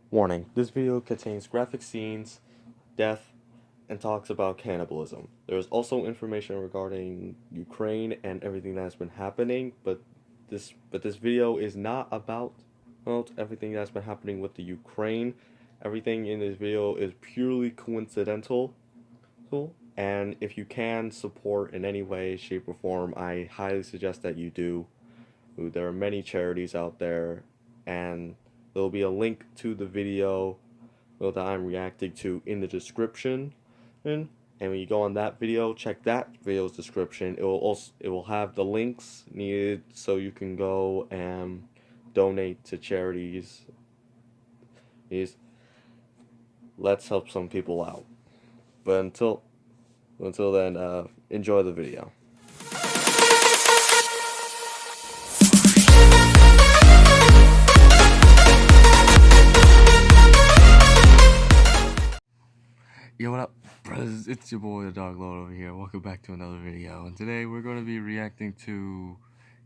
Warning, this video contains graphic scenes, death, and talks about cannibalism. There is also information regarding Ukraine and everything that has been happening, but this video is not about everything that's been happening with the Ukraine. Everything in this video is purely coincidental. And if you can support in any way, shape, or form, I highly suggest that you do. There are many charities out there, and there will be a link to the video that I'm reacting to in the description. And when you go on that video, check that video's description. It will have the links needed so you can go and donate to charities. Let's help some people out. But until then, enjoy the video. Yo, what up, brothers? It's your boy, the Dog Lord over here. Welcome back to another video. And today we're going to be reacting to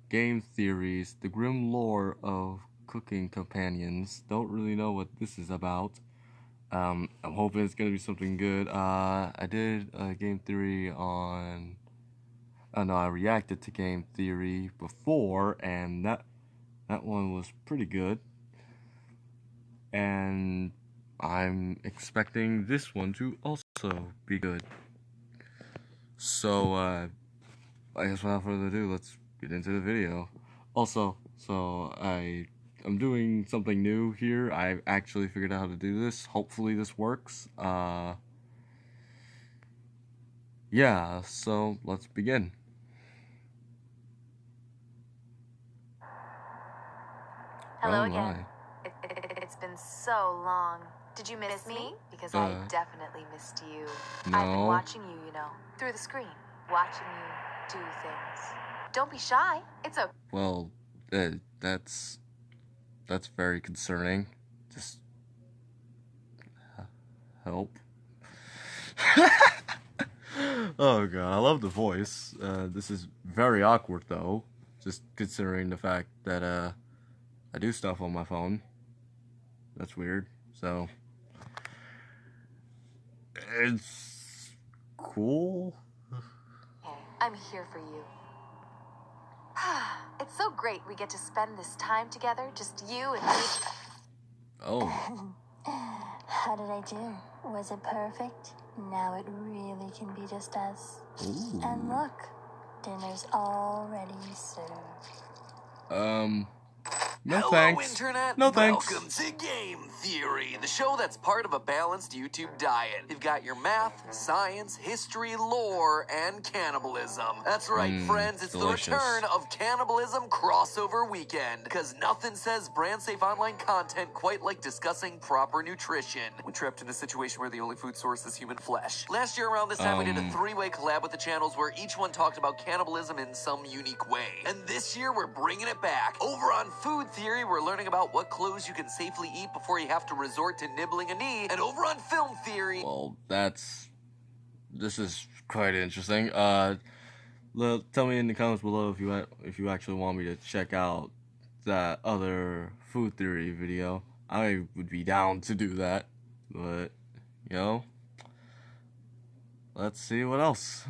game theories, the grim lore of cooking companions. Don't really know what this is about. I'm hoping it's going to be something good. I did a game theory on... I reacted to game theory before, and that one was pretty good. And I'm expecting this one to also be good. So, I guess without further ado, let's get into the video. Also, I'm doing something new here. I've actually figured out how to do this. Hopefully this works. Yeah, so let's begin. Hello again. It's been so long. Did you miss me? Because I definitely missed you. No. I've been watching you, through the screen. Watching you do things. Don't be shy. It's okay. Well, that's very concerning. Just help. Oh god, I love the voice. This is very awkward though, just considering the fact that I do stuff on my phone. That's weird. So it's cool. I'm here for you. It's so great we get to spend this time together, just you and me. Oh. How did I do? Was it perfect? Now it really can be just us. Ooh. And look, dinner's already served. No Hello, thanks. Internet. No thanks. Welcome to Game Theory, the show that's part of a balanced YouTube diet. You've got your math, science, history, lore, and cannibalism. That's right, friends. It's delicious. the return of Cannibalism Crossover Weekend. Because nothing says brand-safe online content quite like discussing proper nutrition when trapped in a situation where the only food source is human flesh. Last year around this time, we did a three-way collab with the channels where each one talked about cannibalism in some unique way. And this year, we're bringing it back. Over on Food Theory, we're learning about what clothes you can safely eat before you have to resort to nibbling a knee. And over on Film Theory... Well, this is quite interesting. Tell me in the comments below if you actually want me to check out that other Food Theory video. I would be down to do that, but, let's see what else.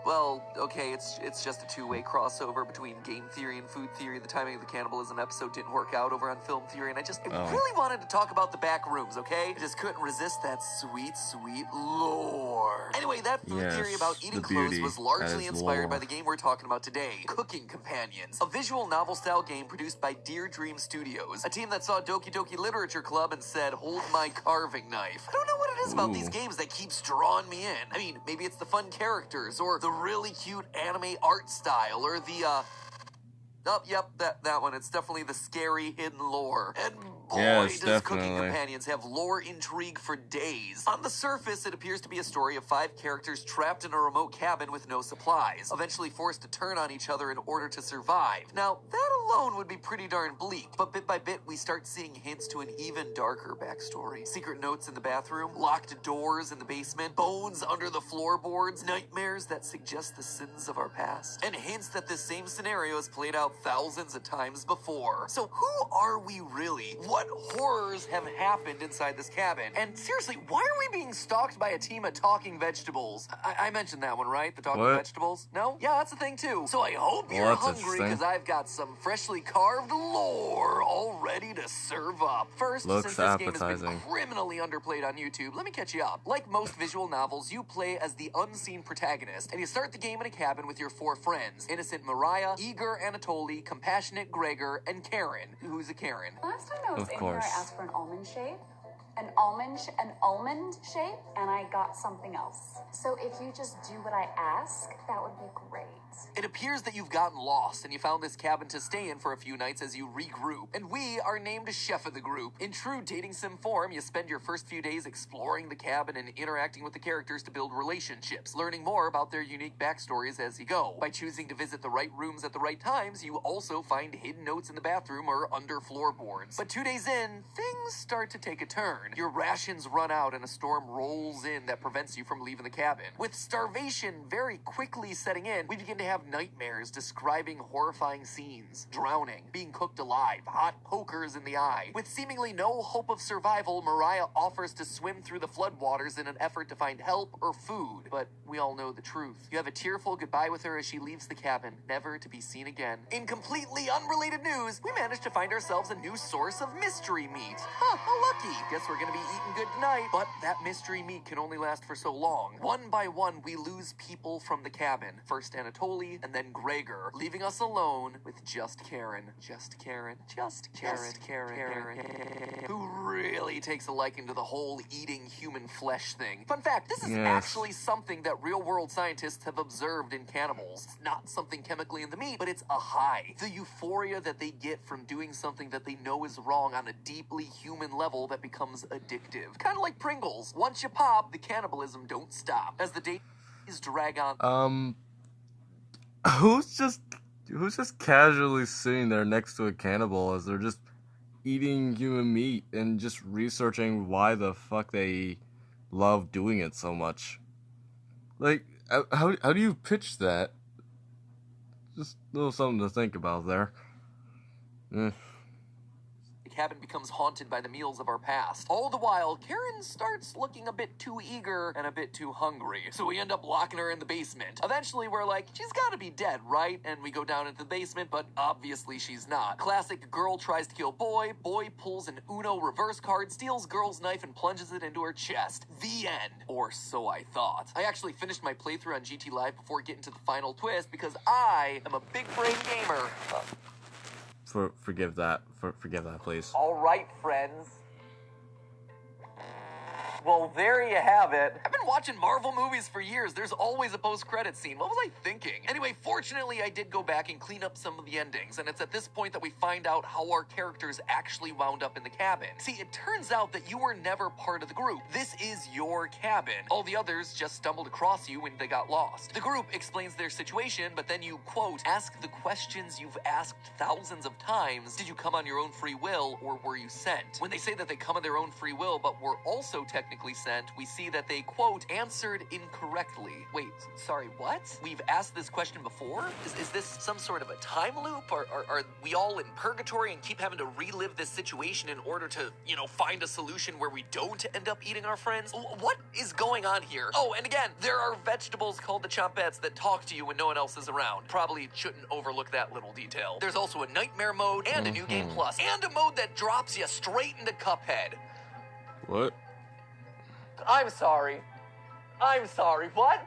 Well, okay, it's just a two-way crossover between Game Theory and Food Theory. The timing of the cannibalism episode didn't work out over on Film Theory, and I really wanted to talk about the back rooms, okay? I just couldn't resist that sweet, sweet lore. Anyway, that Food Theory about eating clothes was largely inspired by the game we're talking about today, Cooking Companions, a visual novel-style game produced by Dear Dream Studios, a team that saw Doki Doki Literature Club and said, hold my carving knife. I don't know what it is about these games that keeps drawing me in. I mean, maybe it's the fun characters, or the really cute anime art style, or the, that one. It's definitely the scary hidden lore. And boy, yes, does Cooking Companions have lore intrigue for days. On the surface, it appears to be a story of 5 characters trapped in a remote cabin with no supplies, eventually forced to turn on each other in order to survive. Now, that alone would be pretty darn bleak, but bit by bit, we start seeing hints to an even darker backstory. Secret notes in the bathroom, locked doors in the basement, bones under the floorboards, nightmares that suggest the sins of our past, and hints that this same scenario is played out thousands of times before. So who are we really? What horrors have happened inside this cabin? And seriously, why are we being stalked by a team of talking vegetables? I mentioned that one, right? The talking vegetables? No? Yeah, that's a thing too. So I hope you're hungry, because I've got some freshly carved lore all ready to serve up. First, since this game has been criminally underplayed on YouTube, let me catch you up. Like most visual novels, you play as the unseen protagonist, and you start the game in a cabin with your 4 friends: innocent Mariah, eager Anatoly, compassionate Gregor, and Karen. Who's a Karen? Last time I was in here, I asked for an almond shape. An almond shape, and I got something else. So if you just do what I ask, that would be great. It appears that you've gotten lost and you found this cabin to stay in for a few nights as you regroup. And we are named chef of the group. In true dating sim form, you spend your first few days exploring the cabin and interacting with the characters to build relationships, learning more about their unique backstories as you go. By choosing to visit the right rooms at the right times, you also find hidden notes in the bathroom or under floorboards. But 2 days in, things start to take a turn. Your rations run out and a storm rolls in that prevents you from leaving the cabin. With starvation very quickly setting in, we begin to have nightmares describing horrifying scenes: drowning, being cooked alive, hot pokers in the eye. With seemingly no hope of survival, Mariah offers to swim through the floodwaters in an effort to find help or food. But we all know the truth. You have a tearful goodbye with her as she leaves the cabin, never to be seen again. In completely unrelated news, we managed to find ourselves a new source of mystery meat. Huh, how lucky. Guess we're gonna be eating good tonight. But that mystery meat can only last for so long. One by one, we lose people from the cabin. First Anatoly, and then Gregor, leaving us alone with just Karen. Just Karen. Who really takes a liking to the whole eating human flesh thing. Fun fact, this is actually something that real-world scientists have observed in cannibals. It's not something chemically in the meat, but it's a high. The euphoria that they get from doing something that they know is wrong on a deeply human level that becomes addictive. Kind of like Pringles. Once you pop, the cannibalism don't stop. As the days drag on... Who's just casually sitting there next to a cannibal as they're just eating human meat and just researching why the fuck they love doing it so much? Like, how do you pitch that? Just a little something to think about there. The cabin becomes haunted by the meals of our past. All the while, Karen starts looking a bit too eager and a bit too hungry. So we end up locking her in the basement. Eventually, we're like, she's gotta be dead, right? And we go down into the basement, but obviously she's not. Classic girl tries to kill boy, boy pulls an Uno reverse card, steals girl's knife, and plunges it into her chest. The end. Or so I thought. I actually finished my playthrough on GT Live before getting to the final twist because I am a big brain gamer. Forgive that, please. All right, friends. Well, there you have it. I've been watching Marvel movies for years. There's always a post-credit scene. What was I thinking? Anyway, fortunately, I did go back and clean up some of the endings, and it's at this point that we find out how our characters actually wound up in the cabin. See, it turns out that you were never part of the group. This is your cabin. All the others just stumbled across you when they got lost. The group explains their situation, but then you, quote, ask the questions you've asked thousands of times. Did you come on your own free will, or were you sent? When they say that they come on their own free will, but were also technically sent, we see that they, quote, answered incorrectly. Wait, sorry, what? We've asked this question before? Is this some sort of a time loop? Are we all in purgatory and keep having to relive this situation in order to, find a solution where we don't end up eating our friends? What is going on here? Oh, and again, there are vegetables called the chompettes that talk to you when no one else is around. Probably shouldn't overlook that little detail. There's also a nightmare mode and a new game plus, and a mode that drops you straight into Cuphead. What? I'm sorry. What?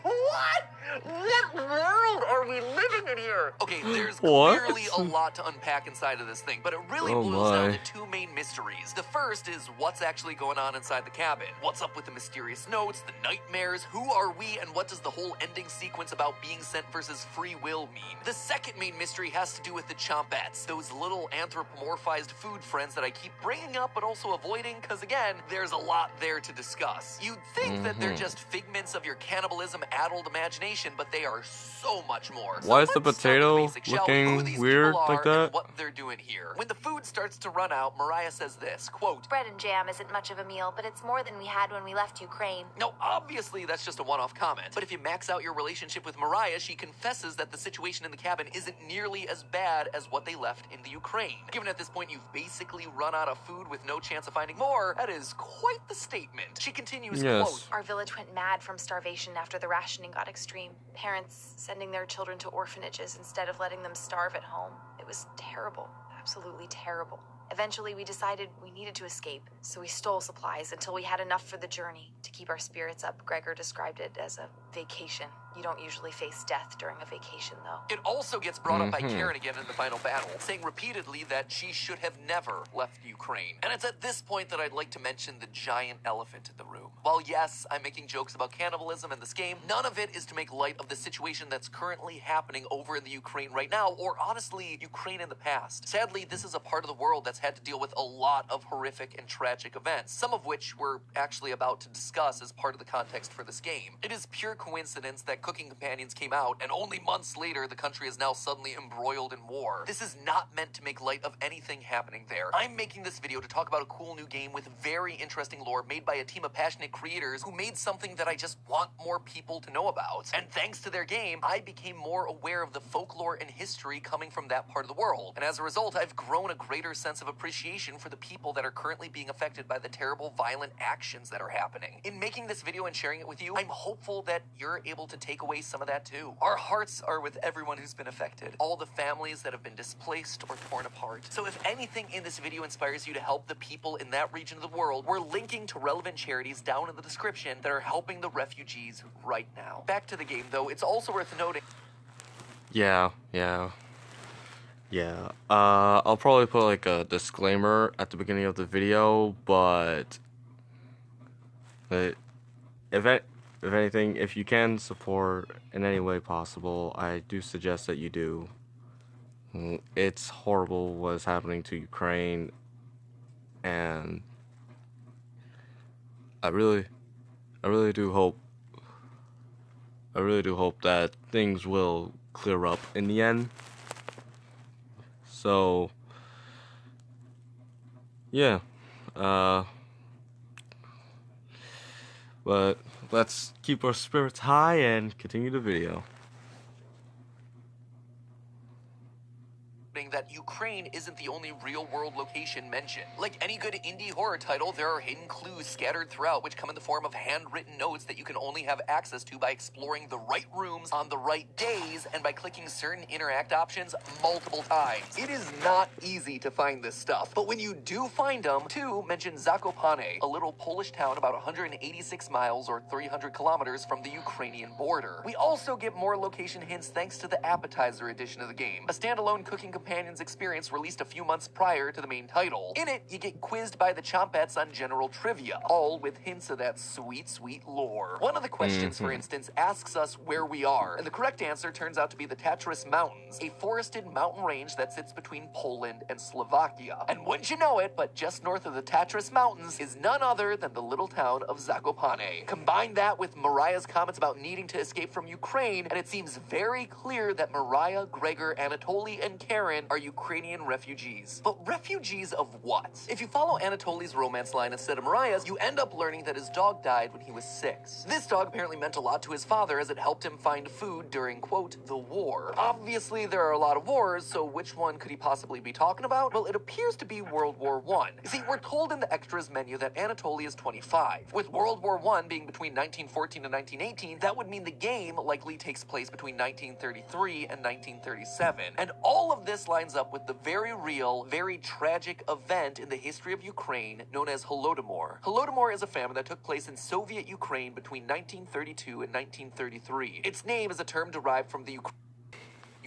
What? What world are we living in here? Okay, there's clearly a lot to unpack inside of this thing, but it really boils down to two main mysteries. The first is what's actually going on inside the cabin. What's up with the mysterious notes, the nightmares, who are we, and what does the whole ending sequence about being sent versus free will mean? The second main mystery has to do with the chompettes, those little anthropomorphized food friends that I keep bringing up but also avoiding, because again, there's a lot there to discuss. You'd think that they're just figments of your cannibal cannibalism-addled imagination, but they are so much more. Why is So the let's start with potato the basics, shall we? Who looking these weird people are like that? and what they're doing here. When the food starts to run out, Mariah says this, quote, Bread and jam isn't much of a meal, but it's more than we had when we left Ukraine. "No, obviously that's just a one-off comment, but if you max out your relationship with Mariah, she confesses that the situation in the cabin isn't nearly as bad as what they left in the Ukraine. Given at this point you've basically run out of food with no chance of finding more, that is quite the statement." She continues, Yes. quote, Our village went mad from starvation after the rationing got extreme. Parents sending their children to orphanages instead of letting them starve at home. It was terrible, absolutely terrible. Eventually, we decided we needed to escape, so we stole supplies until we had enough for the journey. To keep our spirits up, Gregor described it as a vacation. You don't usually face death during a vacation, though. It also gets brought up by Karen again in the final battle, saying repeatedly that she should have never left Ukraine. And it's at this point that I'd like to mention the giant elephant in the room. While yes, I'm making jokes about cannibalism in this game, none of it is to make light of the situation that's currently happening over in the Ukraine right now, or honestly, Ukraine in the past. Sadly, this is a part of the world that's had to deal with a lot of horrific and tragic events, some of which we're actually about to discuss as part of the context for this game. It is pure coincidence that Cooking Companions came out, and only months later, the country is now suddenly embroiled in war. This is not meant to make light of anything happening there. I'm making this video to talk about a cool new game with very interesting lore made by a team of passionate creators who made something that I just want more people to know about. And thanks to their game, I became more aware of the folklore and history coming from that part of the world. And as a result, I've grown a greater sense of appreciation for the people that are currently being affected by the terrible, violent actions that are happening. In making this video and sharing it with you, I'm hopeful that you're able to take away some of that too. Our hearts are with everyone who's been affected, all the families that have been displaced or torn apart. So if anything in this video inspires you to help the people in that region of the world, we're linking to relevant charities down in the description that are helping the refugees right now. Back to the game though, it's also worth noting. Yeah. I'll probably put like a disclaimer at the beginning of the video, but if anything, if you can support in any way possible, I do suggest that you do. It's horrible what is happening to Ukraine, and I really do hope that things will clear up in the end. So, yeah, but let's keep our spirits high and continue the video. That Ukraine isn't the only real-world location mentioned. Like any good indie horror title, there are hidden clues scattered throughout which come in the form of handwritten notes that you can only have access to by exploring the right rooms on the right days and by clicking certain interact options multiple times. It is not easy to find this stuff, but when you do find them, two mention Zakopane, a little Polish town about 186 miles or 300 kilometers from the Ukrainian border. We also get more location hints thanks to the appetizer edition of the game, a standalone cooking companion experience released a few months prior to the main title. In it, you get quizzed by the Chompettes on general trivia, all with hints of that sweet, sweet lore. One of the questions, for instance, asks us where we are, and the correct answer turns out to be the Tatras Mountains, a forested mountain range that sits between Poland and Slovakia. And wouldn't you know it, but just north of the Tatras Mountains is none other than the little town of Zakopane. Combine that with Mariah's comments about needing to escape from Ukraine, and it seems very clear that Mariah, Gregor, Anatoly, and Karen are Ukrainian refugees. But refugees of what? If you follow Anatoly's romance line instead of Mariah's, you end up learning that his dog died when he was 6. This dog apparently meant a lot to his father as it helped him find food during, quote, the war. Obviously, there are a lot of wars, so which one could he possibly be talking about? Well, it appears to be World War I. You see, we're told in the extras menu that Anatoly is 25. With World War I being between 1914 and 1918, that would mean the game likely takes place between 1933 and 1937. And all of this lines up with the very real, very tragic event in the history of Ukraine known as Holodomor. Holodomor is a famine that took place in Soviet Ukraine between 1932 and 1933. Its name is a term derived from the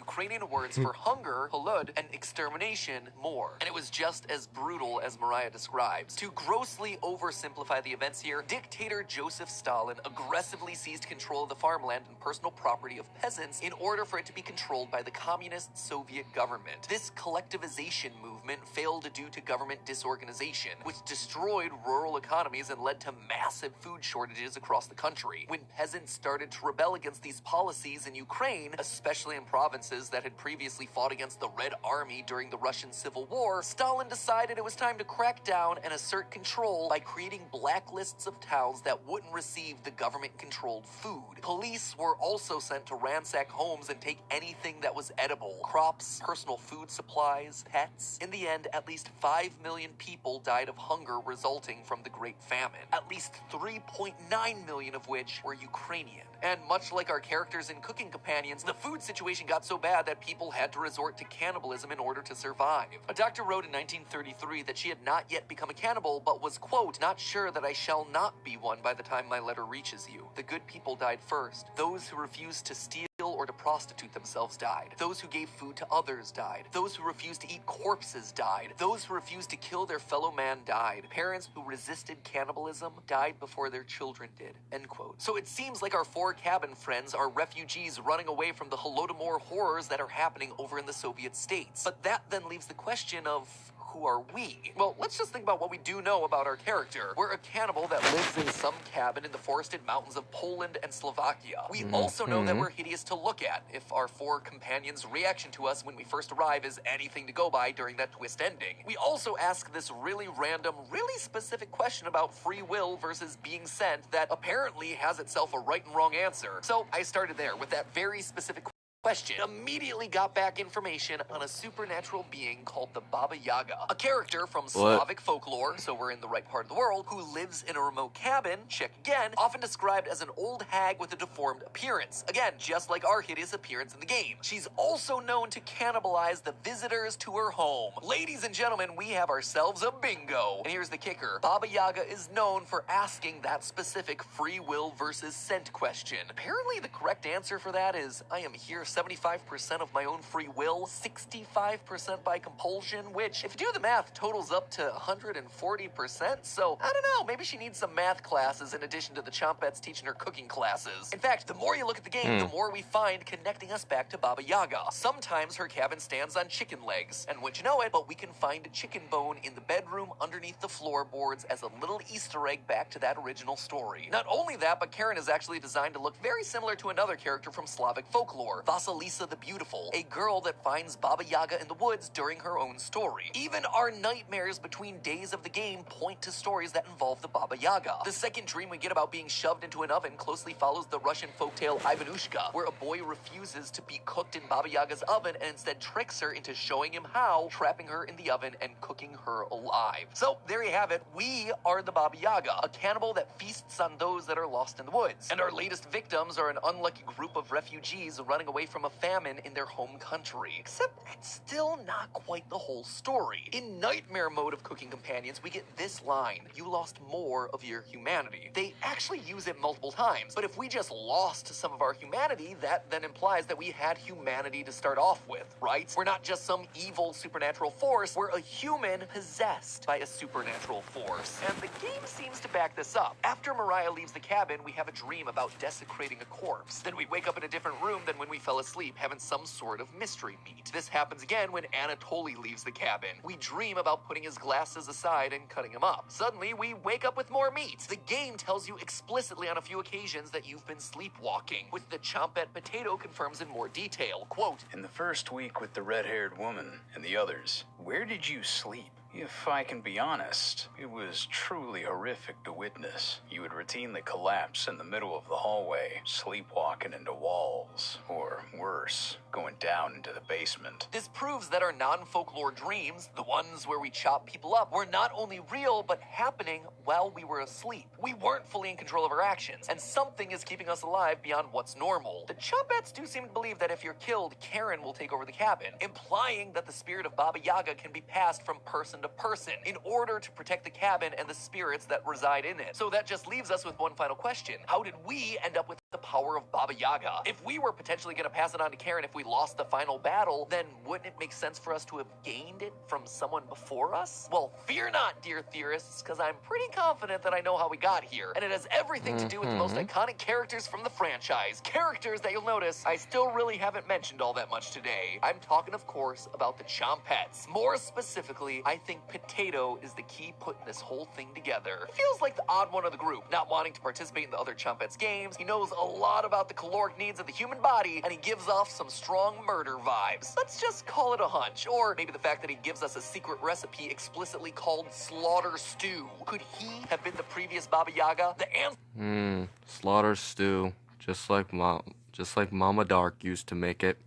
Ukrainian words for hunger, holod, and extermination, more. And it was just as brutal as Mariah describes. To grossly oversimplify the events here, dictator Joseph Stalin aggressively seized control of the farmland and personal property of peasants in order for it to be controlled by the communist Soviet government. This collectivization movement failed due to government disorganization, which destroyed rural economies and led to massive food shortages across the country. When peasants started to rebel against these policies in Ukraine, especially in provinces that had previously fought against the Red Army during the Russian Civil War, Stalin decided it was time to crack down and assert control by creating blacklists of towns that wouldn't receive the government-controlled food. Police were also sent to ransack homes and take anything that was edible: crops, personal food supplies, pets. In the end, at least 5 million people died of hunger resulting from the Great Famine, at least 3.9 million of which were Ukrainian. And much like our characters in Cooking Companions, the food situation got so bad that people had to resort to cannibalism in order to survive. A doctor wrote in 1933 that she had not yet become a cannibal, but was, quote, "not sure that I shall not be one by the time my letter reaches you. The good people died first. Those who refused to steal or to prostitute themselves died. Those who gave food to others died. Those who refused to eat corpses died. Those who refused to kill their fellow man died. Parents who resisted cannibalism died before their children did," end quote. So it seems like our four cabin friends are refugees running away from the Holodomor horrors that are happening over in the Soviet states. But that then leaves the question of, who are we? Well, let's just think about what we do know about our character. We're a cannibal that lives in some cabin in the forested mountains of Poland and Slovakia. We also know that we're hideous to look at, if our four companions' reaction to us when we first arrive is anything to go by during that twist ending. We also ask this really random, really specific question about free will versus being sent that apparently has itself a right and wrong answer. So I started there with that very specific question. Immediately got back information on a supernatural being called the Baba Yaga, a character from Slavic folklore, so we're in the right part of the world, who lives in a remote cabin, check again, often described as an old hag with a deformed appearance. Again, just like our hideous appearance in the game. She's also known to cannibalize the visitors to her home. Ladies and gentlemen, we have ourselves a bingo. And here's the kicker. Baba Yaga is known for asking that specific free will versus scent question. Apparently the correct answer for that is, I am here 75% of my own free will, 65% by compulsion, which, if you do the math, totals up to 140%. So, I don't know, maybe she needs some math classes in addition to the Chompettes teaching her cooking classes. In fact, the more you look at the game, the more we find connecting us back to Baba Yaga. Sometimes her cabin stands on chicken legs, and wouldn't you know it, but we can find a chicken bone in the bedroom underneath the floorboards as a little Easter egg back to that original story. Not only that, but Karen is actually designed to look very similar to another character from Slavic folklore, Vasilisa the Beautiful, a girl that finds Baba Yaga in the woods during her own story. Even our nightmares between days of the game point to stories that involve the Baba Yaga. The second dream we get about being shoved into an oven closely follows the Russian folktale Ivanushka, where a boy refuses to be cooked in Baba Yaga's oven and instead tricks her into showing him how, trapping her in the oven and cooking her alive. So there you have it. We are the Baba Yaga, a cannibal that feasts on those that are lost in the woods. And our latest victims are an unlucky group of refugees running away from a famine in their home country. Except it's still not quite the whole story. In nightmare mode of Cooking Companions, we get this line: you lost more of your humanity. They actually use it multiple times, but if we just lost some of our humanity, that then implies that we had humanity to start off with, right? We're not just some evil supernatural force, we're a human possessed by a supernatural force. And the game seems to back this up. After Mariah leaves the cabin, we have a dream about desecrating a corpse. Then we wake up in a different room than when we fell asleep, having some sort of mystery meet. This happens again when Anatoly leaves the cabin. We dream about putting his glasses aside and cutting him up. Suddenly, we wake up with more meat. The game tells you explicitly on a few occasions that you've been sleepwalking, which the Chompette Potato confirms in more detail. Quote, "In the first week with the red-haired woman and the others, where did you sleep? If I can be honest, it was truly horrific to witness. You would routinely collapse in the middle of the hallway, sleepwalking into walls, or worse, going down into the basement." This proves that our non-folklore dreams, the ones where we chop people up, were not only real, but happening while we were asleep. We weren't fully in control of our actions, and something is keeping us alive beyond what's normal. The Chompettes do seem to believe that if you're killed, Karen will take over the cabin, implying that the spirit of Baba Yaga can be passed from person to person in order to protect the cabin and the spirits that reside in it. So that just leaves us with one final question. How did we end up with the power of Baba Yaga. If we were potentially going to pass it on to Karen if we lost the final battle, then wouldn't it make sense for us to have gained it from someone before us? Well, fear not, dear theorists, because I'm pretty confident that I know how we got here, and it has everything to do with the most iconic characters from the franchise. Characters that you'll notice I still really haven't mentioned all that much today. I'm talking, of course, about the Chompettes. More specifically, I think Potato is the key putting this whole thing together. He feels like the odd one of the group, not wanting to participate in the other Chompettes games. He knows a lot about the caloric needs of the human body, and he gives off some strong murder vibes. Let's just call it a hunch, or maybe the fact that he gives us a secret recipe explicitly called slaughter stew. Could he have been the previous Baba Yaga? The answer. Slaughter stew, just like Mama Dark used to make it.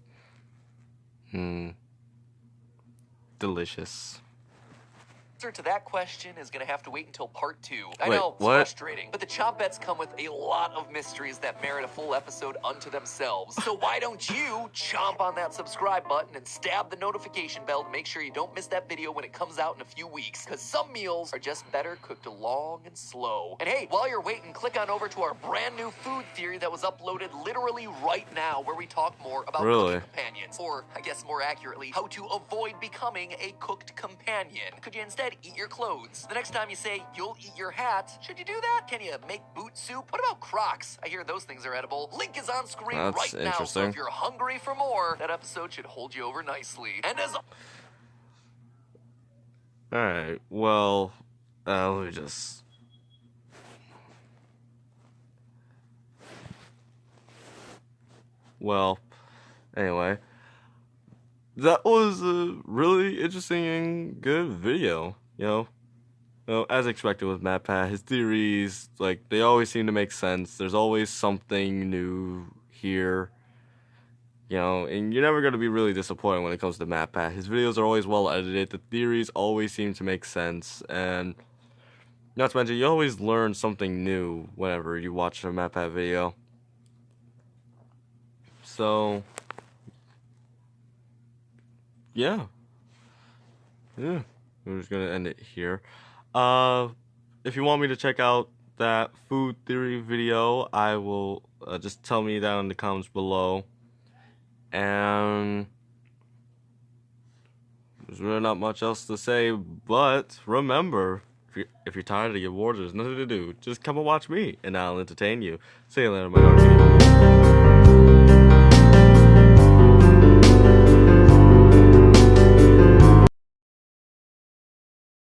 Delicious. Answer to that question is going to have to wait until part 2. I Wait, know, it's what? frustrating, but the Chompettes come with a lot of mysteries that merit a full episode unto themselves. So why don't you chomp on that subscribe button and stab the notification bell to make sure you don't miss that video when it comes out in a few weeks, because some meals are just better cooked long and slow. And hey, while you're waiting, click on over to our brand new food theory that was uploaded literally right now, where we talk more about cooking companions, or I guess more accurately, how to avoid becoming a cooked companion. Could you instead eat your clothes? The next time you say you'll eat your hat, should you do that? Can you make boot soup? What about Crocs? I hear those things are edible. Link is on screen right now, so if you're hungry for more, that episode should hold you over nicely. And as Alright, well, let me just... Well, anyway, that was a really interesting and good video, you know, as expected with MatPat. His theories, like, they always seem to make sense. There's always something new here, you know, and you're never going to be really disappointed when it comes to MatPat. His videos are always well edited, the theories always seem to make sense, and not to mention, you always learn something new whenever you watch a MatPat video. So, yeah, we're just gonna end it here. If you want me to check out that food theory video, I will just tell me down in the comments below. And there's really not much else to say, but remember, if you're tired of your wars, there's nothing to do. Just come and watch me, and I'll entertain you. See you later, my dark.